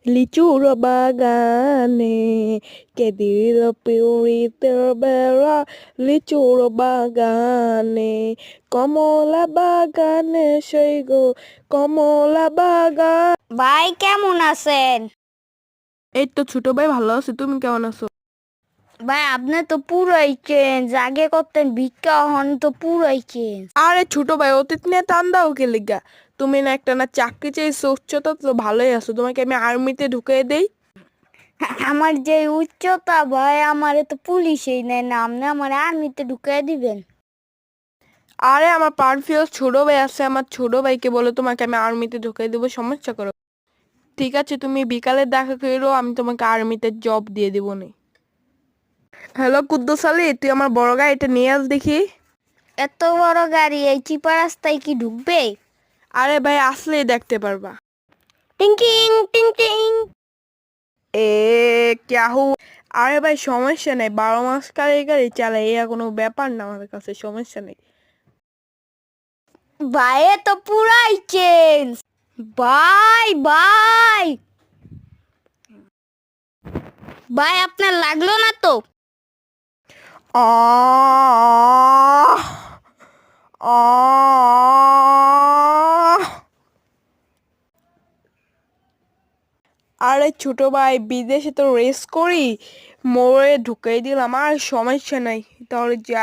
লিচুর বাগানে কে দিল পিউরিতের বেড়া, লিচুর বাগানে কমলা বাগানে সেই গো কমলা বাগান। ভাই কেমন আছেন? এই তো ছোট ভাই, ভালো আছি। তুমি কেমন আছো? ভাই আপনি তো পুরাই চেঞ্জ, আগে করতেন ভিক্ষা, হন তো পুরাই চেঞ্জ। আরে ছোট ভাই, অতীত নিয়ে টান দাও কে লিগা? তুমি না একটা না চাকরি চাইছো, উচ্চতা তো ভালোই আছো, তোমাকে আমি আর্মিতে ঢুকিয়ে দেই। আমার যে উচ্চতা ভাই, আমারে তো পুলিশেই নেয় না, আপনি আমার আর্মিতে ঢুকিয়ে দিবেন। আরে আমার পারফিউস ছোট ভাই আছে, আমার ছোট ভাইকে বলে তোমাকে আমি আর্মিতে ঢুকিয়ে দেবো, সমস্যা করো। ঠিক আছে, তুমি বিকালে দেখা করো, আমি তোমাকে আর্মিতে জব দিয়ে দেবো নি। হ্যালো কুদ্দুস আলী, তুই আমার বড় গাড়িটা নিয়ে আস দেখি। এত বড় গাড়ি এই চিপা রাস্তায় কি ঢুকবে? আরে ভাই, আসলেই দেখতে পারবা। টিংকিং টিংকিং। এ ক্যাহু। আরে ভাই সমস্যা নেই, 12 মাস গাড়ি গাড়ি চালাই, এ কোনো ব্যাপার না, আমার কাছে সমস্যা নেই। ভাই এ তো পুরাই চেঞ্জ। ভাই ভাই ভাই আপনার লাগলো না তো? আহ আহ আরে ছোট ভাই, বিদেশে তো রেস করি, মোড়ে ঢুকাই দিলাম, আর সমস্যা নাই, তাহলে যাই।